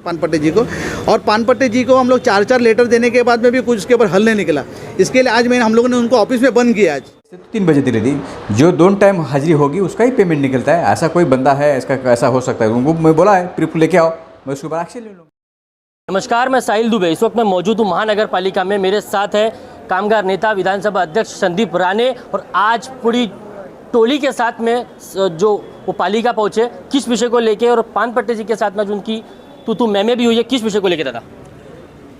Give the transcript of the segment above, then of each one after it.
पानपट्टे जी को। और पानपट्टे जी को हम लोग 4-4 लेटर देने के बाद में भी कुछ उसके ऊपर हल नहीं निकला। इसके लिए आज हम लोगों ने उनको ऑफिस में बंद किया। आज 3 बजे दिले दी, जो 2 टाइम हाजिरी होगी उसका ही पेमेंट निकलता है। ऐसा कोई बंदा है इसका ऐसा हो सकता है? उनको मैं बोला है प्रूफ लेके आओ, मैं उसके ऊपर एक्शन ले लूँगा। नमस्कार, मैं साहिल दुबे। इस वक्त मैं मौजूद हूँ महानगर पालिका में। मेरे साथ है कामगार नेता विधानसभा अध्यक्ष संदीप राणे, और आज पूरी टोली के साथ में जो वो पालिका पहुँचे, किस विषय को लेके, और पानपट्टे जी के साथ में जो उनकी तू मैमे भी हुई है, किस विषय को लेके दादा?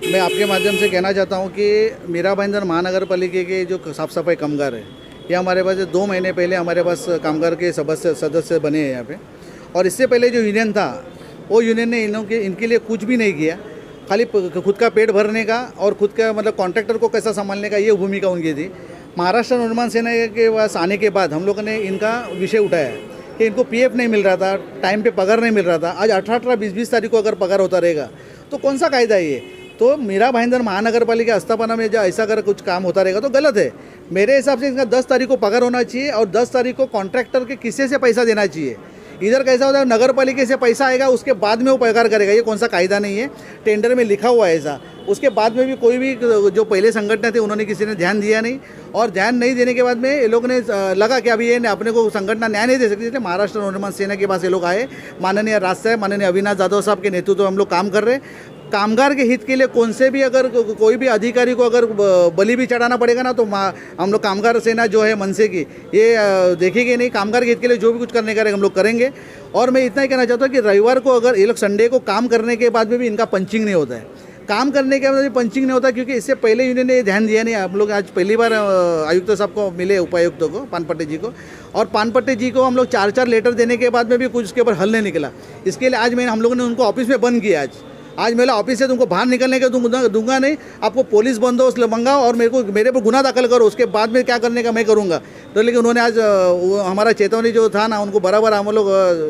मैं आपके माध्यम से कहना चाहता हूँ कि मीरा भाईंदर महानगर पालिका के जो साफ़ सफाई कामगार है, ये हमारे पास 2 महीने पहले हमारे पास कामगार के सदस्य बने हैं यहाँ पे। और इससे पहले जो यूनियन था, वो यूनियन ने इनके लिए कुछ भी नहीं किया। खाली खुद का पेट भरने का और खुद का मतलब कॉन्ट्रैक्टर को कैसा संभालने का, ये भूमिका उनकी थी। महाराष्ट्र निर्माण सेना के पास आने के बाद हम लोगों ने इनका विषय उठाया कि इनको पीएफ नहीं मिल रहा था, टाइम पे पगार नहीं मिल रहा था। आज 18, 20 तारीख को अगर पगार होता रहेगा तो कौन सा कायदा है ये? तो मीरा भाईंदर महानगर पालिका स्थापना में जो ऐसा अगर कुछ काम होता रहेगा तो गलत है। मेरे हिसाब से इनका 10 तारीख को पगार होना चाहिए और 10 तारीख को कॉन्ट्रैक्टर के किस्से से पैसा देना चाहिए। इधर कैसा होता है, नगर पालिका से पैसा आएगा उसके बाद में वो पगार करेगा, ये कौन सा कायदा नहीं है, टेंडर में लिखा हुआ है ऐसा। उसके बाद में भी कोई भी जो पहले संगठन थे उन्होंने किसी ने ध्यान दिया नहीं, और ध्यान नहीं देने के बाद में ये लोग ने लगा कि अभी ये अपने को संगठन न्याय नहीं दे सकती, इसलिए महाराष्ट्र नवनिर्माण सेना के पास ये लोग आए। माननीय राज साहब, माननीय अविनाश जाधव साहब के नेतृत्व में हम लोग काम कर रहे हैं। कामगार के हित के लिए कौन से भी अगर कोई भी अधिकारी को अगर बलि भी चढ़ाना पड़ेगा ना, तो हम लोग कामगार सेना जो है मनसे की, ये देखेंगे नहीं। कामगार के हित के लिए जो भी कुछ करने का हम लोग करेंगे। और मैं इतना ही कहना चाहता हूँ कि रविवार को अगर ये लोग संडे को काम करने के बाद में भी इनका पंचिंग नहीं होता है, काम करने के बाद भी पंचिंग नहीं होता, क्योंकि इससे पहले यूनियन ने ध्यान दिया नहीं। हम लोग आज पहली बार आयुक्त साहब को मिले, उपायुक्त को, पानपट्टे जी को। और पानपट्टे जी को हम लोग 4-4 लेटर देने के बाद में भी कुछ उसके ऊपर हल नहीं निकला। इसके लिए आज हम लोगों ने उनको ऑफिस में बंद किया। आज मेरा ऑफिस से तुमको बाहर निकलने का दूंगा नहीं, आपको पुलिस बंदोबस्त मंगाओ और मेरे पर गुनाह दाखिल करो, उसके बाद में क्या करने का मैं करूँगा। तो लेकिन उन्होंने आज हमारा चेतावनी जो था ना, उनको बराबर हम लोग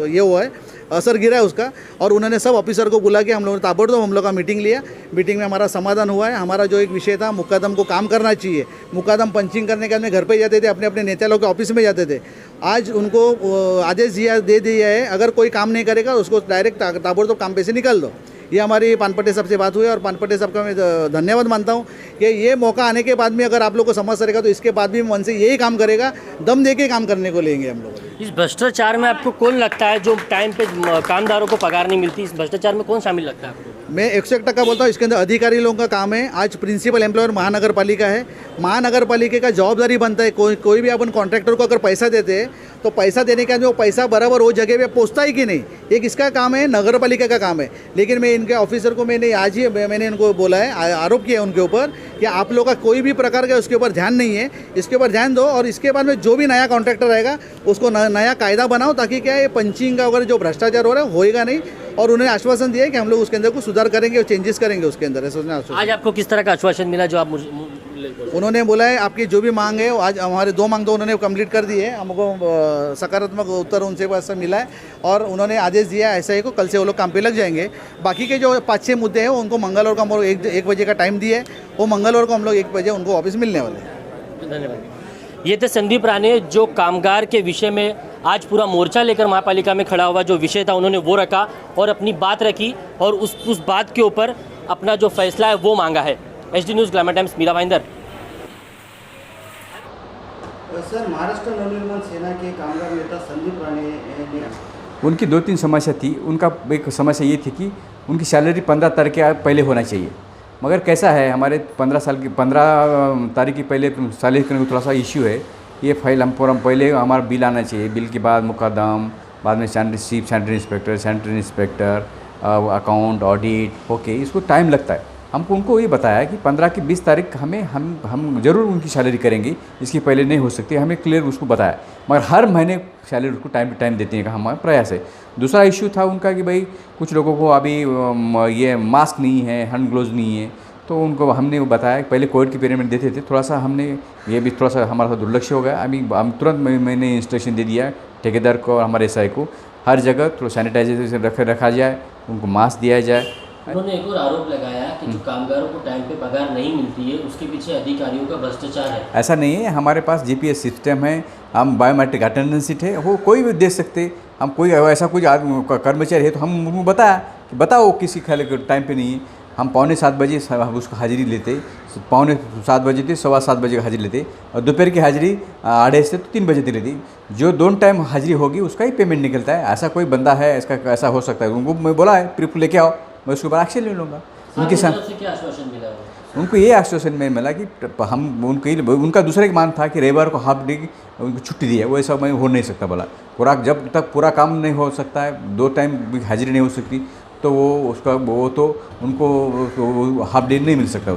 ये हुआ है, असर गिरा है उसका। और उन्होंने सब ऑफिसर को बुला के हम लोगों ने ताबड़तोड़ हम लोग का मीटिंग लिया। मीटिंग में हमारा समाधान हुआ है। हमारा जो एक विषय था, मुकदम को काम करना चाहिए। मुकदम पंचिंग करने के बाद में घर पे जाते थे, अपने अपने नेता लोग के ऑफिस में जाते थे। आज उनको आदेश दे दिया है, अगर कोई काम नहीं करेगा उसको डायरेक्ट ताबड़तोड़ काम पे से निकाल दो। ये हमारी पानपट्टे साहब से बात हुई, और पानपट्टे साहब का मैं धन्यवाद मानता हूँ कि ये मौका आने के बाद में अगर आप लोग को समझ सकेगा तो इसके बाद भी मन से यही काम करेगा, दम दे के काम करने को लेंगे हम लोग। इस भ्रष्टाचार में आपको कौन लगता है, जो टाइम पे कामदारों को पगार नहीं मिलती, इस भ्रष्टाचार में कौन शामिल लगता है आपको? मैं 101% बोलता हूँ, इसके अंदर अधिकारी लोगों का काम है। आज प्रिंसिपल एम्प्लॉयर महानगर पालिका है। महानगर पालिका का जवाबदारी बनता है, कोई भी अपन कॉन्ट्रैक्टर को अगर पैसा देते हैं तो पैसा देने के बाद वो पैसा बराबर वो जगह पे पहुँचता है कि नहीं, ये किसका काम है? नगर पालिका का काम है। लेकिन मैं इनके ऑफिसर को मैंने इनको बोला है, आरोप किया है उनके ऊपर कि आप लोग का कोई भी प्रकार का उसके ऊपर ध्यान नहीं है, इसके ऊपर ध्यान दो। और इसके बाद में जो भी नया कॉन्ट्रैक्टर आएगा उसको नया कायदा बनाओ, ताकि क्या है, पंचिंग का अगर जो भ्रष्टाचार हो रहा है होएगा नहीं। और उन्होंने आश्वासन दिया है कि हम लोग उसके अंदर कुछ सुधार करेंगे और चेंजेस करेंगे उसके अंदर। आज आपको किस तरह का आश्वासन मिला जो आप उन्होंने बोला है आपकी जो भी मांग है, आज हमारे 2 मांग तो उन्होंने कंप्लीट कर दी है। हमको सकारात्मक उत्तर उनसे पास मिला है, और उन्होंने आदेश दिया है ऐसा ही को कल से वो लोग काम पे लग जाएंगे। बाकी के जो 5-6 मुद्दे हैं उनको मंगलवार को हम लोग 1 बजे का टाइम दिया है, वो मंगलवार को हम लोग 1 बजे उनको ऑफिस मिलने वाले हैं। धन्यवाद। ये थे संदीप राणे, जो कामगार के विषय में आज पूरा मोर्चा लेकर महापालिका में खड़ा हुआ, जो विषय था उन्होंने वो रखा और अपनी बात रखी, और उस बात के ऊपर अपना जो फैसला है वो मांगा है। HD news glamour times, Mira Bhayandar. Sir, Maharashtra Navnirman Sena के कामगार नेता संदीप राणे ने उनकी 2-3 समस्या थी। उनका एक समस्या ये थी कि उनकी सैलरी 15 तारीख के पहले होना चाहिए, मगर कैसा है, हमारे 15 तारीख की पहले सैलरी करने का थोड़ा सा इश्यू है। ये फाइल हम पहले हमारा बिल आना चाहिए, बिल के बाद मुकदम, बाद में sanitary inspector, account, audit, okay, इसको टाइम लगता है। हमको उनको ये बताया कि 15 की 20 तारीख हम ज़रूर उनकी सैलरी करेंगे, इसकी पहले नहीं हो सकती, हमें क्लियर उसको बताया। मगर हर महीने सैलरी उसको टाइम देते हैं का हमारा प्रयास है। दूसरा इश्यू था उनका कि भाई कुछ लोगों को अभी ये मास्क नहीं है, हैंड ग्लोव्स नहीं है, तो उनको हमने वो बताया। पहले कोविड के पीरियड में देते थे, थोड़ा सा हमने ये भी थोड़ा सा हमारा दुर्लक्ष्य हो गया। अभी हम तुरंत मैंने इंस्ट्रक्शन दे दिया ठेकेदार को और हमारे SI को, हर जगह थोड़ा सैनिटाइजेशन रखा जाए, उनको मास्क दिया जाए। उन्होंने एक और आरोप लगाया कि जो कामगारों को टाइम पे पगार नहीं मिलती है उसके पीछे अधिकारियों का भ्रष्टाचार है। ऐसा नहीं है, हमारे पास GPS सिस्टम है, हम बायोमेट्रिक अटेंडेंस शीट है, वो कोई भी दे सकते। हम कोई ऐसा कोई कर्मचारी है तो हम उनको बताया कि बताओ किसी ख्याल के टाइम पे नहीं है। हम 6:45 हम उसको हाजिरी लेते, 6:45 बजे थे, 7:15 बजे हाजिरी लेते, और दोपहर की हाजिरी 2:30 से 3 बजे तक लेती। जो दोनों टाइम हाजिरी होगी उसका ही पेमेंट निकलता है। ऐसा कोई बंदा है इसका ऐसा हो सकता है? उनको मैं बोला है प्रूफ लेके आओ, मैं उसके ऊपर एक्शन ले लूँगा। उनके साथ से क्या आश्वासन मिला है? उनको ये आश्वासन में मिला कि हम उनका दूसरा एक मान था कि रविवार को हाफ डे उनको छुट्टी दी है। वो ऐसा मैं हो नहीं सकता बोला। पूरा जब तक पूरा काम नहीं हो सकता है, 2 टाइम भी हाजिरी नहीं हो सकती, तो वो उसका वो तो उनको हाफ डे नहीं मिल सकता।